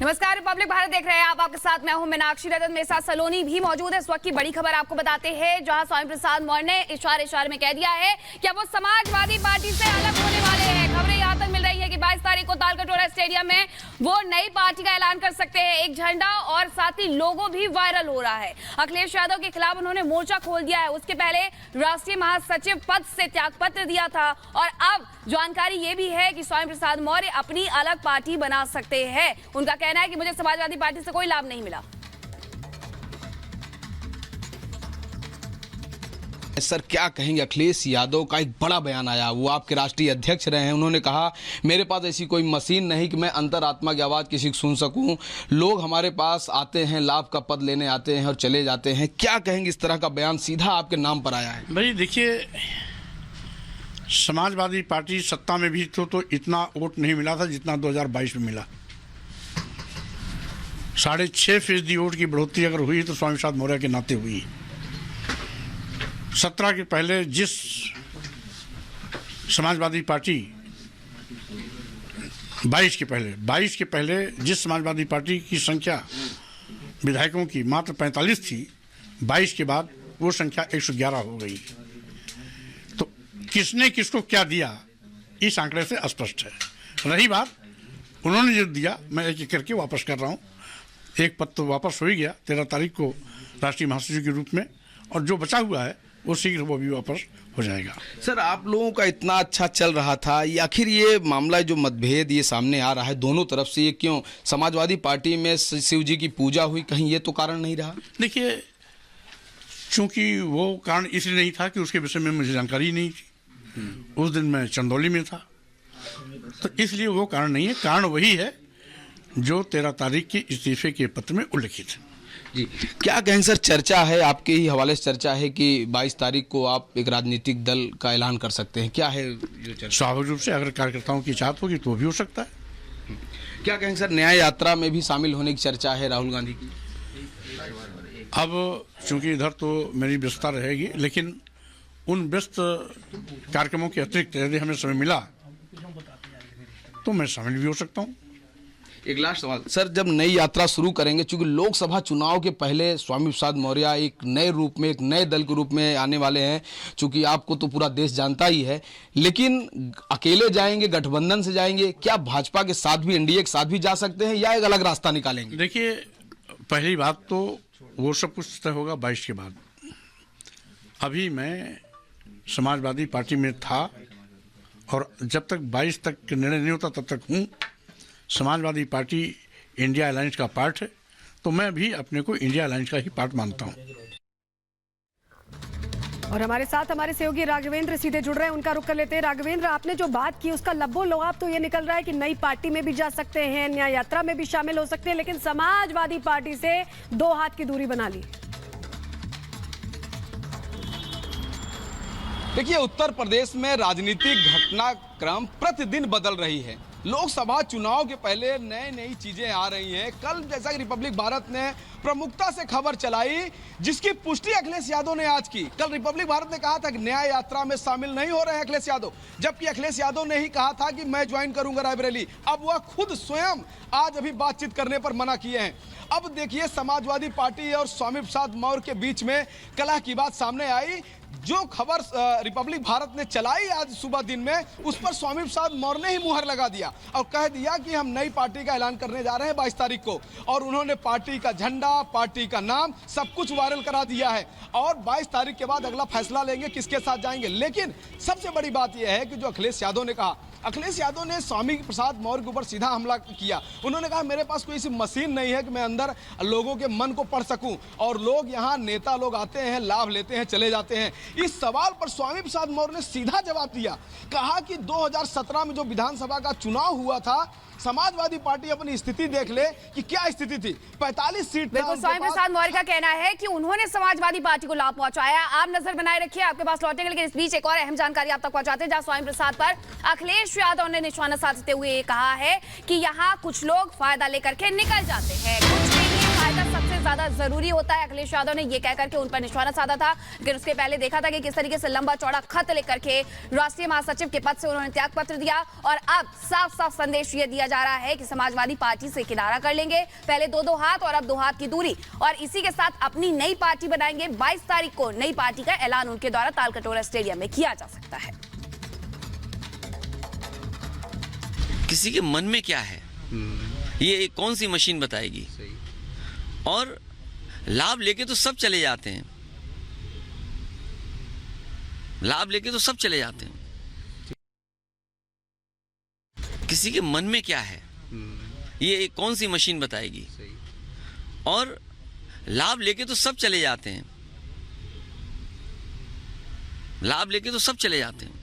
नमस्कार, रिपब्लिक भारत देख रहे हैं आप। आपके साथ मैं हूं मीनाक्षी रतन। मेरे साथ सलोनी भी मौजूद है। इस वक्त की बड़ी खबर आपको बताते हैं, जहां स्वामी प्रसाद मौर्य ने इशारे में कह दिया है कि अब वो समाजवादी पार्टी से अलग होने वाले हैं। खबरें यहां तक मिल रही है कि 22 तारीख को तालकटोरा स्टेडियम में वो नई पार्टी का ऐलान कर सकते हैं। एक झंडा और साथ ही लोगो भी वायरल हो रहा है। अखिलेश यादव के खिलाफ उन्होंने मोर्चा खोल दिया है। उसके पहले राष्ट्रीय महासचिव पद से त्यागपत्र दिया था और अब जानकारी ये भी है कि स्वामी प्रसाद मौर्य अपनी अलग पार्टी बना सकते हैं। उनका कहना है कि मुझे समाजवादी पार्टी से कोई लाभ नहीं मिला। सर, क्या कहेंगे? अखिलेश यादव का एक बड़ा बयान आया। वो आपके राष्ट्रीय अध्यक्ष रहे हैं। उन्होंने कहा, मेरे पास ऐसी कोई मशीन नहीं कि मैं अंतरात्मा की आवाज़ किसी को सुन सकूं। लोग हमारे पास आते हैं, लाभ का पद लेने आते हैं और चले जाते हैं। क्या कहेंगे? इस तरह का बयान सीधा आपके नाम पर आया है। भाई देखिए, समाजवादी पार्टी सत्ता में भी तो इतना वोट नहीं मिला था जितना 2022 में मिला। 6.5% वोट की बढ़ोतरी अगर हुई तो स्वामी प्रसाद मौर्य के नाते हुई। 17 के पहले जिस समाजवादी पार्टी 22 के पहले जिस समाजवादी पार्टी की संख्या विधायकों की मात्र 45 थी, 22 के बाद वो संख्या 111 हो गई। तो किसने किसको क्या दिया, इस आंकड़े से स्पष्ट है। रही बात उन्होंने जो दिया, मैं एक एक करके वापस कर रहा हूँ। एक पद तो वापस हो ही गया 13 तारीख को राष्ट्रीय महासचिव के रूप में, और जो बचा हुआ है वो शीघ्र वो भी वापस हो जाएगा। सर, आप लोगों का इतना अच्छा चल रहा था, ये आखिर ये मामला जो मतभेद ये सामने आ रहा है दोनों तरफ से, ये क्यों? समाजवादी पार्टी में शिव जी की पूजा हुई, कहीं ये तो कारण नहीं रहा? देखिए, चूंकि वो कारण इसलिए नहीं था कि उसके विषय में मुझे जानकारी नहीं थी। उस दिन मैं चंदौली में था, तो इसलिए वो कारण नहीं है। कारण वही है जो 13 तारीख के इस्तीफे के पत्र में उल्लिखित है। जी, क्या कहें सर? चर्चा है, आपके ही हवाले से चर्चा है कि 22 तारीख को आप एक राजनीतिक दल का ऐलान कर सकते हैं। क्या है जो चर्चा? स्वाभाविक रूप से अगर कार्यकर्ताओं की चाहत होगी तो भी हो सकता है। क्या कहें सर? न्याय यात्रा में भी शामिल होने की चर्चा है राहुल गांधी की। अब चूंकि इधर तो मेरी व्यस्तता रहेगी, लेकिन उन व्यस्त कार्यक्रमों के अतिरिक्त यदि हमें समय मिला तो मैं शामिल भी हो सकता हूँ। एक लास्ट सवाल सर, जब नई यात्रा शुरू करेंगे, चूंकि लोकसभा चुनाव के पहले स्वामी प्रसाद मौर्य एक नए रूप में, एक नए दल के रूप में आने वाले हैं, चूंकि आपको तो पूरा देश जानता ही है, लेकिन अकेले जाएंगे, गठबंधन से जाएंगे, क्या भाजपा के साथ भी, एनडीए के साथ भी जा सकते हैं, या एक अलग रास्ता निकालेंगे? देखिए, पहली बात तो वो सब कुछ तय होगा 22 के बाद। अभी मैं समाजवादी पार्टी में था और जब तक 22 तक निर्णय नहीं होता तब तक हूँ। समाजवादी पार्टी इंडिया अलायंस का पार्ट है, तो मैं भी अपने को इंडिया अलायंस का ही पार्ट मानता हूँ। और हमारे साथ हमारे सहयोगी राघवेंद्र सीधे जुड़ रहे हैं, उनका रुख कर लेते हैं। राघवेंद्र, आपने जो बात की उसका लब्बो लुआब तो ये निकल रहा है कि नई पार्टी में भी जा सकते हैं, न्याय यात्रा में भी शामिल हो सकते हैं, लेकिन समाजवादी पार्टी से 2 हाथ की दूरी बना ली। देखिए, उत्तर प्रदेश में राजनीतिक घटनाक्रम प्रतिदिन बदल रही है। लोकसभा चुनाव के पहले नई चीजें आ रही हैं। कल जैसा कि रिपब्लिक भारत ने प्रमुखता से खबर चलाई, जिसकी पुष्टि अखिलेश यादव ने आज की। कल रिपब्लिक भारत ने कहा था कि न्याय यात्रा में शामिल नहीं हो रहे हैं अखिलेश यादव, जबकि अखिलेश यादव ने ही कहा था कि मैं ज्वाइन करूंगा रायबरेली। अब वह खुद स्वयं आज अभी बातचीत करने पर मना किए हैं। अब देखिए, समाजवादी पार्टी और स्वामी प्रसाद मौर्य के बीच में कलह की बात सामने आई। जो खबर रिपब्लिक भारत ने चलाई आज सुबह दिन में, उस पर स्वामी प्रसाद मौर्य ने ही मुहर लगा दिया और कह दिया कि हम नई पार्टी का ऐलान करने जा रहे हैं 22 तारीख को। और उन्होंने पार्टी का झंडा, पार्टी का नाम, सब कुछ वायरल करा दिया है और 22 तारीख के बाद अगला फैसला लेंगे किसके साथ जाएंगे। लेकिन सबसे बड़ी बात यह है कि जो अखिलेश यादव ने कहा, अखिलेश यादव ने स्वामी प्रसाद मौर्य के ऊपर सीधा हमला किया। उन्होंने कहा, मेरे पास कोई ऐसी मशीन नहीं है कि मैं अंदर लोगों के मन को पढ़ सकूं, और लोग यहाँ नेता लोग आते हैं, लाभ लेते हैं, चले जाते हैं। इस सवाल पर स्वामी प्रसाद मौर्य ने सीधा जवाब दिया। कहा कि 2017 में जो विधानसभा का चुनाव हुआ था, समाजवादी पार्टी अपनी स्थिति देख ले कि क्या स्थिति थी। 45 सीट। बिल्कुल, स्वामी प्रसाद मौर्य का कहना है कि उन्होंने समाजवादी पार्टी को लाभ पहुंचाया। आप नजर बनाए रखिए, आपके पास लौटेंगे, लेकिन इस बीच एक और अहम जानकारी आप तक पहुंचाते हैं, जहां स्वामी प्रसाद पर अखिलेश अखिलेश यादव ने निशाना साधते हुए ये कहा है कि यहाँ कुछ लोग फायदा लेकर के निकल जाते हैं, कुछ के लिए फायदा सबसे ज्यादा जरूरी होता है। अखिलेश यादव ने ये कहकर के उन पर निशाना साधा था, लेकिन उसके पहले देखा था कि किस तरीके से लंबा चौड़ा खत लेकर के राष्ट्रीय महासचिव के पद से उन्होंने त्याग पत्र दिया और अब साफ साफ संदेश ये दिया जा रहा है कि समाजवादी पार्टी से किनारा कर लेंगे, पहले दो हाथ और अब 2 हाथ की दूरी, और इसी के साथ अपनी नई पार्टी बनाएंगे। 22 तारीख को नई पार्टी का ऐलान उनके द्वारा तालकटोरा स्टेडियम में किया जा सकता है। किसी के मन में क्या है ये कौन सी मशीन बताएगी। और लाभ लेके तो सब चले जाते हैं, लाभ लेके तो सब चले जाते हैं। किसी के मन में क्या है ये कौन सी मशीन बताएगी। और लाभ लेके तो सब चले जाते हैं, लाभ लेके तो सब चले जाते हैं।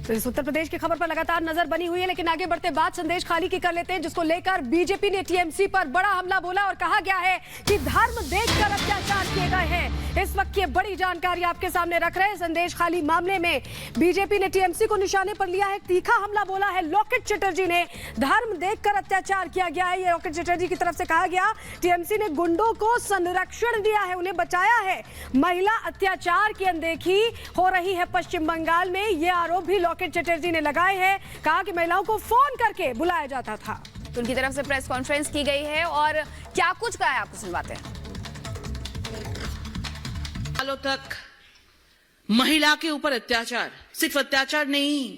तो इस उत्तर प्रदेश की खबर पर लगातार नजर बनी हुई है, लेकिन आगे बढ़ते बात संदेश खाली की कर लेते हैं, जिसको लेकर बीजेपी ने टीएमसी पर बड़ा हमला बोला और कहा गया है कि धर्म देखकर अत्याचार किए गए हैं। इस वक्त ये बड़ी जानकारी आपके सामने रख रहे हैं। संदेश खाली मामले में बीजेपी ने टीएमसी को निशाने पर लिया है, तीखा हमला बोला है लोकेट चटर्जी ने, धर्म देखकर अत्याचार किया गया है, ये लोकेट चटर्जी की तरफ से कहा गया। टीएमसी ने गुंडों को संरक्षण दिया है, उन्हें बचाया है। महिला अत्याचार की अनदेखी हो रही है पश्चिम बंगाल में, ये आरोप भी लोकेट चटर्जी ने लगाए हैं। कहा कि महिलाओं को फोन करके बुलाया जाता था। तो उनकी तरफ से प्रेस कॉन्फ्रेंस की गई है और क्या कुछ कहा है आपको सुनवाते हैं। सालों तक महिला के ऊपर अत्याचार, सिर्फ अत्याचार नहीं,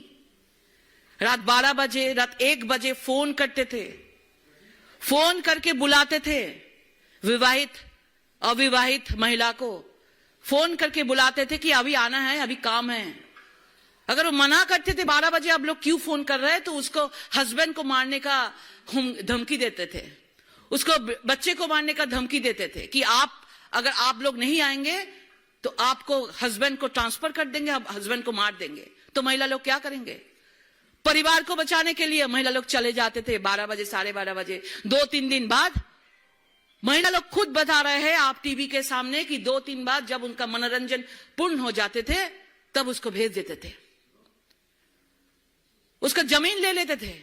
रात 12 बजे, रात 1 बजे फोन करते थे, फोन करके बुलाते थे। विवाहित अविवाहित महिला को फोन करके बुलाते थे कि अभी आना है, अभी काम है। अगर वो मना करते थे 12 बजे आप लोग क्यों फोन कर रहे हैं, तो उसको हस्बैंड को मारने का धमकी देते थे, उसको बच्चे को मारने का धमकी देते थे कि अगर आप लोग नहीं आएंगे तो आपको हस्बैंड को ट्रांसफर कर देंगे, आप हस्बैंड को मार देंगे। तो महिला लोग क्या करेंगे? परिवार को बचाने के लिए महिला लोग चले जाते थे 12 बजे, 12:30 बजे। 2-3 दिन बाद महिला लोग खुद बता रहे हैं आप टीवी के सामने कि 2-3 बाद जब उनका मनोरंजन पूर्ण हो जाते थे तब उसको भेज देते थे, उसका जमीन ले लेते थे,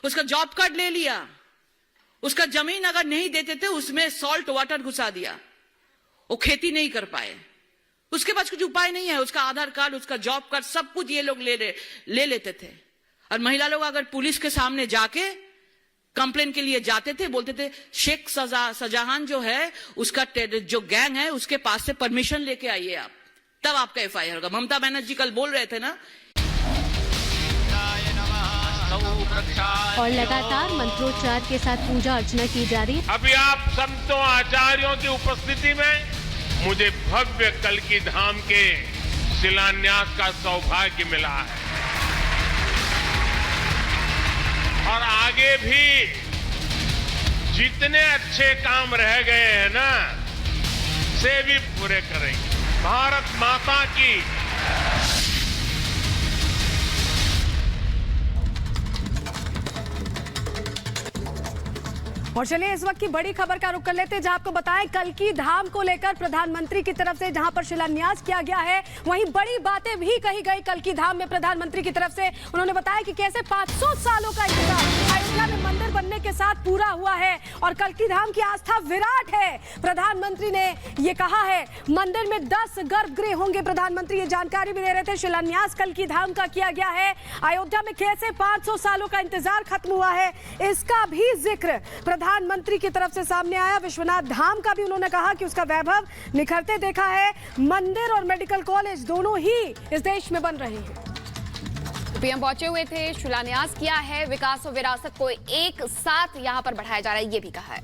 उसका जॉब कार्ड ले लिया, उसका जमीन अगर नहीं देते थे उसमें सॉल्ट वाटर घुसा दिया, वो खेती नहीं कर पाए, उसके पास कुछ उपाय नहीं है, उसका आधार कार्ड, उसका जॉब कार्ड, सब कुछ ये लोग ले लेते थे। और महिला लोग अगर पुलिस के सामने जाके कंप्लेन के लिए जाते थे, बोलते थे शेख शाहजहां जो है उसका जो गैंग है उसके पास से परमिशन लेके आइए आप, तब आपका FIR होगा। ममता बनर्जी कल बोल रहे थे ना। और लगातार मंत्रोच्चार के साथ पूजा अर्चना की जा रही है। अभी आप संतों आचार्यों की उपस्थिति में मुझे भव्य कल्की धाम के शिलान्यास का सौभाग्य मिला है और आगे भी जितने अच्छे काम रह गए हैं ना से भी पूरे करेंगे। भारत माता की। और चलिए इस वक्त की बड़ी खबर का रुख कर लेते हैं, जहां आपको बताएं कल्की धाम को लेकर प्रधानमंत्री की तरफ से जहां पर शिलान्यास किया गया है, वहीं बड़ी बातें भी कही गई कल्की धाम में प्रधानमंत्री की तरफ से। उन्होंने बताया कि कैसे 500 सालों का इंतजार अयोध्या में मंदिर बनने के साथ पूरा हुआ है और कल्की धाम की आस्था विराट है। प्रधानमंत्री ने ये कहा है मंदिर में 10 गर्भगृह होंगे। प्रधानमंत्री ये जानकारी भी दे रहे थे। शिलान्यास कल्की धाम का किया गया है। अयोध्या में कैसे 500 सालों का इंतजार खत्म हुआ है, इसका भी जिक्र प्रधानमंत्री की तरफ से सामने आया। विश्वनाथ धाम का भी उन्होंने कहा कि उसका वैभव निखरते देखा है। मंदिर और मेडिकल कॉलेज दोनों ही इस देश में बन रहे हैं। पीएम पहुंचे हुए थे, शिलान्यास किया है, विकास और विरासत को एक साथ यहां पर बढ़ाया जा रहा है, ये भी कहा है।